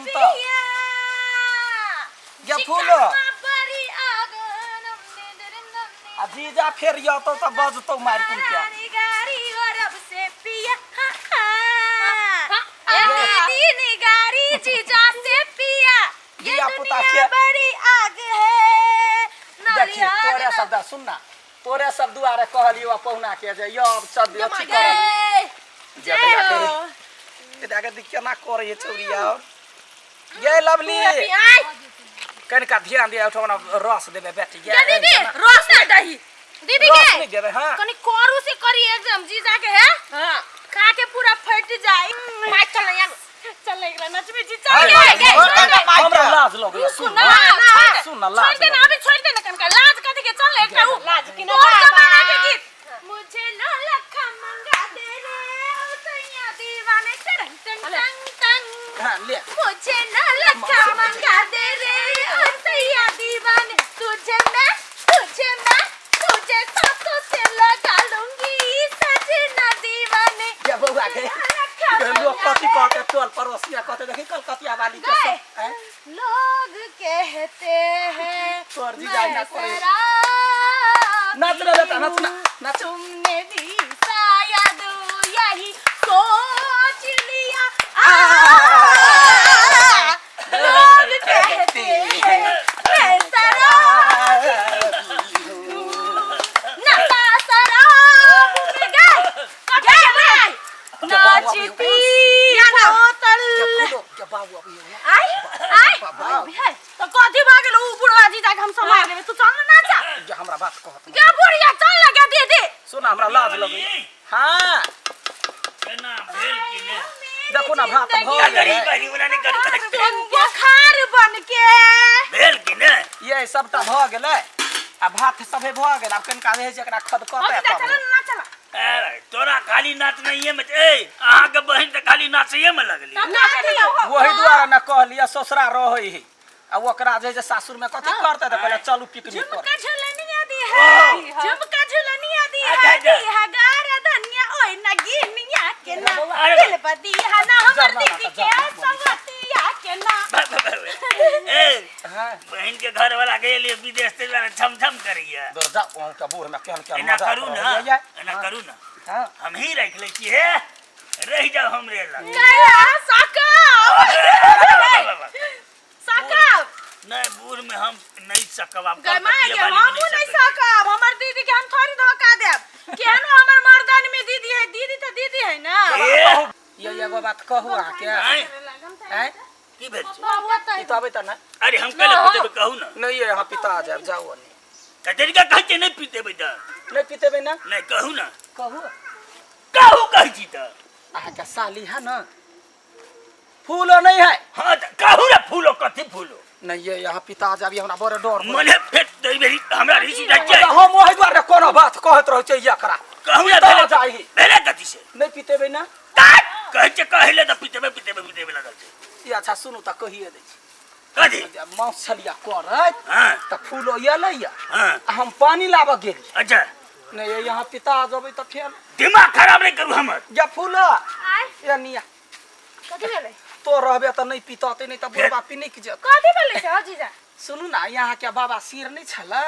सुन तो ये फूलो जीजा फेर तो बजतो मार कुल क्या जीजा से पिया ये दुनिया बड़ी आग है। देखिए तोरे शब्द सुनना तोरे सब दुआरे कहलियो पहुना के जे यो सब अच्छी कर जय हो इधर के केना करे चौरिया ये लवली कनका ध्यान दिया उठवना रस देबे बेटी ये दीदी रस नहीं दही दीदी रस के नहीं देबे हां कनी कोरू से करी एकदम जीजा के है हां खा के पूरा फट जाए मार चल यार चल एकरा नच में जी चल हमरा लाज लगे सुन ना लाज छोड़ दे ना अभी छोड़ दे ना कनका लाज कथि के चल एकरा लाज की ना जमाना के गीत मुझे न लखा मंगा दे रे ओ सैया दीवाने टंग टंग टंग हां ले मुझे न लखा मंगा दे रे ओ सैया दीवाने तुझे सासों से लगा लूंगी सजना दीवाने ये बउआ के लोग कथि कहते टोल पड़ोसिया कहते देखी कलकतिया वाली के सब हैं लोग कहते हैं तोर जी जाई ना करे नाच रे बेटा नाच तुमने भी शायद यही सोच लिया लोग कहते हैं मैं शराब नशा शराब में गए नाचती बोतल के बाबू अभी आई तो कथि भ गेल उ बुढ़वा जी तक हम समार लेबे तू चल ना जा जे हमरा बात कहत क्या बुढ़िया चल लगा दे दे सुन हमरा लाज लगे हां केना भेल कि ने देखो ना भात भ गरी बनी बनाने कर बुखार बन के भेल कि ने ये सबटा भ गेलै आ भात सबे भ गेल अब कनका रहे जकरा खदकते चल ना चल ए तोरा खाली नाच नहीं में ए अहाँ के बहन त खाली नाचिए में लगली वही द्वारा न कहलिया ससुरा रहै है आ ओकरा जे सासुर में कथि करते त पहले चलू पिकनिक कर झुमका झुलनिया दी है झुमका झुलनिया दी है गारा धनिया ओए नगिनिया के ना दिल बदी है ना हमर दीदी के संगतिया के ना ए हां बहन के घर वाला गेल विदेश से छम छम करिया दो जा वहां का बूढ़ में केहन केहन एना करू ना हां हम ही रख ले छी हे रह जाओ हमरे लग गया सकब नहीं बूढ़ में हम नहीं सकब आप हम नहीं सकब हमर दीदी के हम थोड़ी धोखा देब केहनो हमर मर्दान में दीदी है ना ये एगो बात कहू आ के हैं की भेल ई तो आबे त ना अरे हम कल पीते कहू ना नहीं ये यहां पिता आ जाए जाओ नहीं कतरी का कहते नहीं पीते बेटा नहीं पीतेबे ना नहीं कहू ना कहू कह छी त आ के साली है ना फूलो नहीं है हां कहू ना फूलो कथि फूलो नहीं ये यहाँ पिता आ जाबी हमरा बड़े डर मने फेट दे बेरी हमरा रिसी जाय हम ओहि द्वारे कोनो बात कहत रहै छै एकरा कहू ना भेले कथि से नहीं पीतेबे ना कहै छै कहले त पीतेबे लगल छै ये अच्छा सुनु त कहिए दै छी कथि मां छलिया करत हां त फूलो ये लैया हां हम पानी लाबा गेली अच्छा नहीं ये यहाँ पिता आ जाबे त फेर दिमाग खराब नहीं करू हमर या फूलो आय या निया कथि भेलै तो रहबे त नहीं पीतते नहीं त बुढ़वा पीने की जत कथि भेलै से जीजा सुनु ना यहाँ के बाबा सिर नहीं छला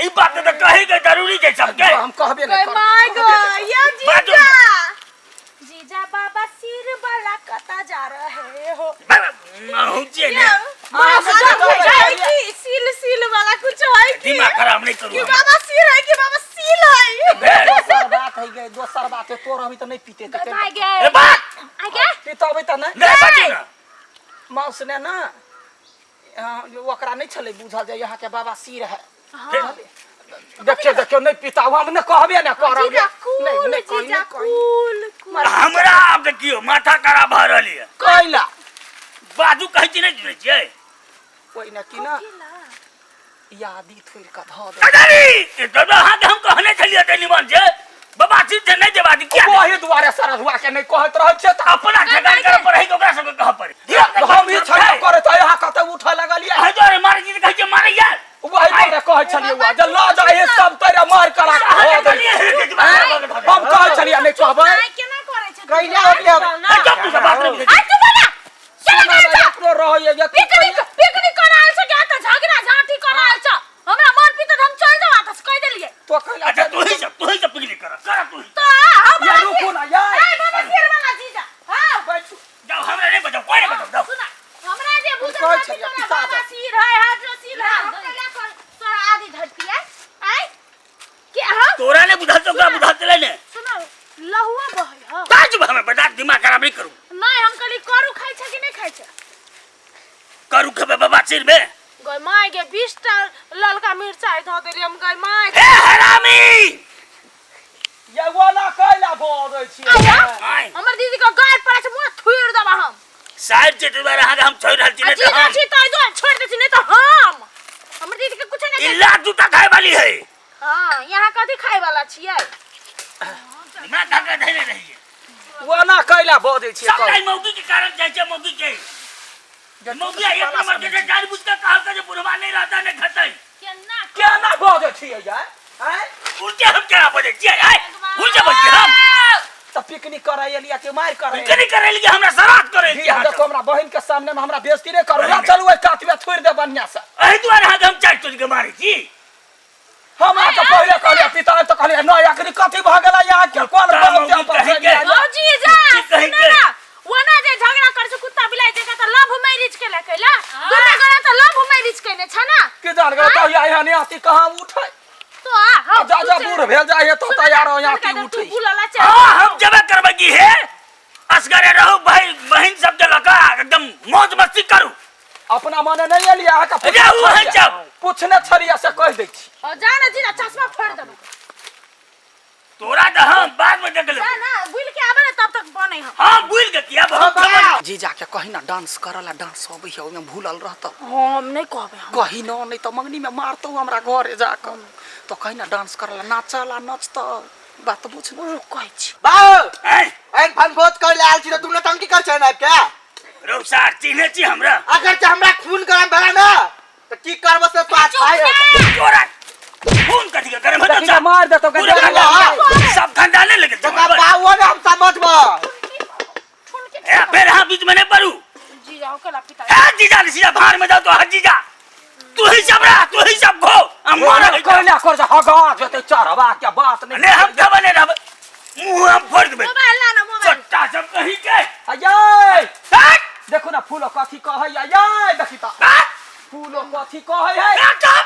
ई बात त कहे के जरूरी छै सबके हम कहबे नहीं कर माय गॉड या जीजा जीजा बाबा सिर वाला कता जा रहे हो पहुंचे ने सिल वाला कुछ है कि दिमाग खराब नहीं करू बाबा सिर है कि बाबा सिल है दोसर बात है गए दोसर बात है तो रहबी त नहीं पीते त आ गए बात आ गए पीतबे त ना नहीं बाजू ना माउस ने ना ओकरा नहीं छले बुझल जे यहाँ के बाबा सिर है देखियो नहीं पीता हम ने कहबे ना करब नहीं कूल हमरा अब देखियो माथा खराब भ रहली है कैला बाजू कहै छी नहीं सुनै छियै कोई ना कि ना यादी थोड़ का ध दे अरे ए दादा हां हम कहने छलिए टेलीफोन से बाबा चीज से नहीं देबा दी क्या कोहे द्वारे सारा हुआ के नहीं कहत रहै छै त अपना ठेकान कर पर है ओकरा सब कह पर हम ही छल करे त यहाँ कते उठ लगलिए है तो मारे जी कहै छै मारे यार वही द्वारे कहै छलिए हुआ जे ल जाए सब तेरे मार करा के हो दे हम कहै छलिए नहीं कहबै केना करे छै कैला है तो तू बात नहीं आई तू बोला सुना अपनो रह होय ये पिकनिक कराल छ क्या त झगड़ा झांटी कराल छ हमरा मन पित हम चल जावा त कह देलिए तो कहला अच्छा तू ही सब पिकनिक कर तू ही तो हम या रुको ना या ए बाबा सिर वाला जीजा हां बैठ जाओ हमरा नहीं बताओ कोई नहीं बताओ सुना हमरा जे बुझल कोई बात छलिया, तोरा पिता बाबा जा। सिर है हाथ जो सिर है हम कैला कर तोरा आदि धरती है आई कि हम तोरा ने बुझा तो का बुझा चले ने सुनो लहुआ बहय ह ताज हमें बता दिमाग खराब नहीं करू नहीं हम कली करू खाइ छ कि नहीं खाइ छ करू खबे बाबा सिर में गय माय के 20 टा ललका मिर्चाई ध देली हम गय माय हे हरामी ये वो ना कहला बोलै छी आया आय हमर दीदी के गाय पड़ा छ मुंह थुइर देबा हम साइड से तुम्हारा हां हम छोड़ रहल छी अजी नहीं अजी तो दो छोड़ दे नहीं तो हम हमर दीदी के कुछ नहीं इल्ला जूता खाए वाली है हां यहां कथि खाए वाला छियै दिमाग धक्का धैले रहिए वो ना कहला बोलै छी सब नहीं मौगी के कारण जाय छै मौगी के मौगी एक नंबर के जान बुझ के कहल के बुढ़वा नहीं रहता ने खतई केना क्या ना बोलै छी या हैं उल्टे हम क्या बोले जी आय उल्टे बोल के हम त पिकनिक करे लिया के मार करे पिकनिक करे लिए हमरा सरात करे जी देखो हमरा बहन के सामने में हमरा बेइज्जती नहीं करू ना चलू काट में छोड़ दे बढ़िया से एही दुआरे हम चाट चोरी के मारी छी हम आ तो पहले कहलिए पिता तो कहलिए न एकरी कथि भ गेला यहाँ के कोन बलम के पर से ओ जी जा सुना वना जे झगड़ा कर छ कुत्ता बिलाई जे त लव मैरिज के ले कैला दुने गरा त लव मैरिज केने छ ना के जान गयो तो यहाँ नहीं आती कहां उठे तो आ जा जा बूढ़ भेल जाए तो तैयार हो यहाँ की उठी बुलाला हां हम जबे करबगी है असगरे रहो भाई बहन सब के लगा एकदम मौज मस्ती करू अपना मने नहीं लिया का रहू है जब पूछने छरिया से कह दै छी ओ जाना जी ना चश्मा फोड़ देबो तोरा तो हम बाद में देख ले जा ना बुल के आबे ना तब तक बने हम हां भूल के किया बहुत जी जाके कहीं ना डांस करला डांस होबे है ओमे भूलल रहत हम नहीं कहबे हम कहीं न नहीं तो मंगनी में मारतो हमरा घरे जाकर तो कहीं ना डांस करला नाचला नचतो बात बुझ कहै छी बाऊ हैं एक फन भोज कर ले आल छी तो तुमने टंकी कर छै ना क्या रोसार चिन्हे छी हमरा अगर जे हमरा खून गरम भेला ना तो की करबो से बात है तोरा खून कथि के करे मत देखी मार दे तो पूरा के सब खंडाले लगे तो का बाऊ ने हम समझबो ठुन के ए फिर हां बीच में नहीं पड़ू जी जाओ कला पिता ए जीजा ने सीधा बाहर में जाओ तो हज जीजा तू ही सब रहा तू ही सब खो हम मारा कहला कर जा हगा जते चढ़वा के बात नहीं ने हम क्या बने रह मुंह हम फोड़ देबे मोबाइल ला ना मोबाइल चट्टा सब कहीं के अये हट देखो ना फूलो कथि कहै अये देखी त फूलो कथि कहै है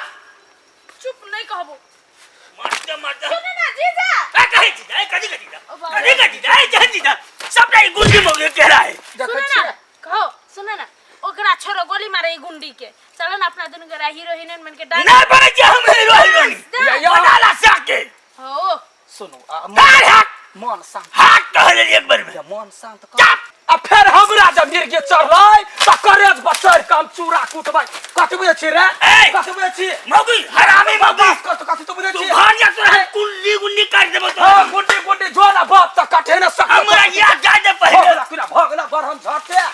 चुप नहीं कहबो मारते मारते सुन ना जीजा ए कहीं जीजा ए कहीं जीजा ए जहन जीजा सब नहीं गुंडी मोगे कह रहा है देखै सुन छी ना कहो सुन ना ओकरा छोरो गोली मारे ई गुंडी के चलो ना अपना दुनु के हीरो हीरोइन मन के डांस ना बने जे हम हीरो हीरोइन बनाला साके हो सुनो मन शांत हाथ कहले एक बार में मन शांत कर आ फिर हमरा जब मिर्गे चढ़लै त करेज बचर काम चूरा कुटबै कतबे छी रे कतबे छी मौगी हरामी मौगी कथि तो बुझे तू छी भानिया तोरा कुल्ली गुल्ली काट देबो तो हां गुड्डी गुड्डी जोना बात त कठे न सक हमरा याद जाय दे पहले भगला बरहम झटे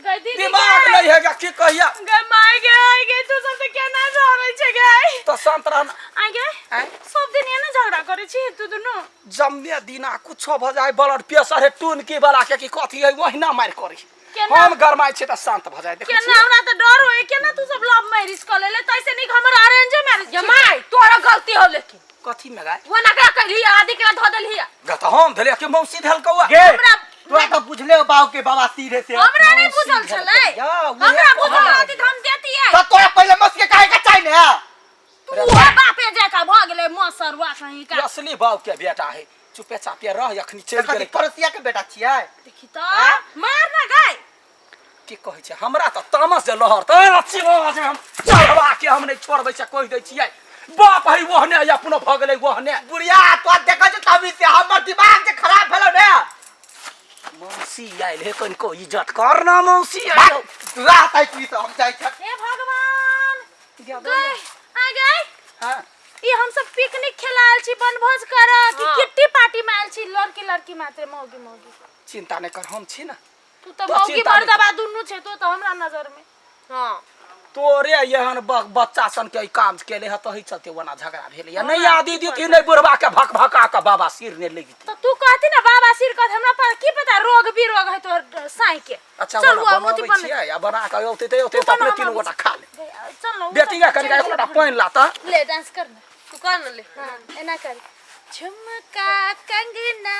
गई दीदी दिमाग नहीं है की कहिया गई माय गई तू सब तो क्या ना रहै छै गई तो शांत रहना आ गई सब दिन ये ना झगड़ा करे छी तू दुनु जम्मे दिना कुछो भ जाय ब्लड प्रेशर है टून की वाला के की कथि है वहिना मार करी केना हम गरमाय छी त शांत भ जाय देखै केना हमरा त डर होय केना तू सब लव मैरिज कर लेले तैसे नहीं हमर अरेंज मैरिज जमाई तोरा गलती हो लेकिन कथि में गाय वो ना का कहली आदि के ध देली गत हम धले के मौसी धल कौआ हमरा तू तो बुझले बाऊ के बाबा सीधे से हमरा नहीं बुझल छलै हमरा बुझल रहती हम देती है तो तोरा पहले मस के काहे का चाहि ने तू हो बापे जका भ गेले मसरवा कहीं का असली बाप के बेटा है चुपे चापे रह अखनी चल कथि गेलै पड़ोसिया के बेटा छियै देखी त मार ना गई की कहै छै हमरा त तामस जे लहर त चिवा जे हम चढ़वा के हम नहीं छोड़बै से कहि दै छियै बाप है वहने अपनो भ गेलै वहने बुढ़िया तो देखै छ तभी से हमर दिमाग जे खराब भेलो ने मौसी आइल हे कनिको इज्जत कर ना मौसी आइल रात आई तू तो हम जाय छ हे भगवान गई आ गई हां ई हम सब पिकनिक खेलाल छी बनभोज कर कि किट्टी पार्टी में आइल छी लड़की लड़की मात्र मौगी मौगी चिंता नहीं कर हम छी ना तू तो मौगी मर्दबा दुनु छे तो हमरा नजर में हां तोरे यहन बच्चा सन के काम केले ह तही चलते वना झगड़ा भेले या नहीं आदि दी नहीं बुढ़वा के भक भका के बाबा सिर ने लगी तो तू कहती ना बाबा सिर कथ हमरा पर की पता रोग भी रोग है तो साई के अच्छा चल बना वो मोती बनाबै बन छियै आ बना के ओते ओते तू अपने बना, तीन हम गोटा खा ले चल ना बेटिया कनिका एकटा पानि लाता ले डांस कर तू कर न ले हां एना कर झुमका कंगना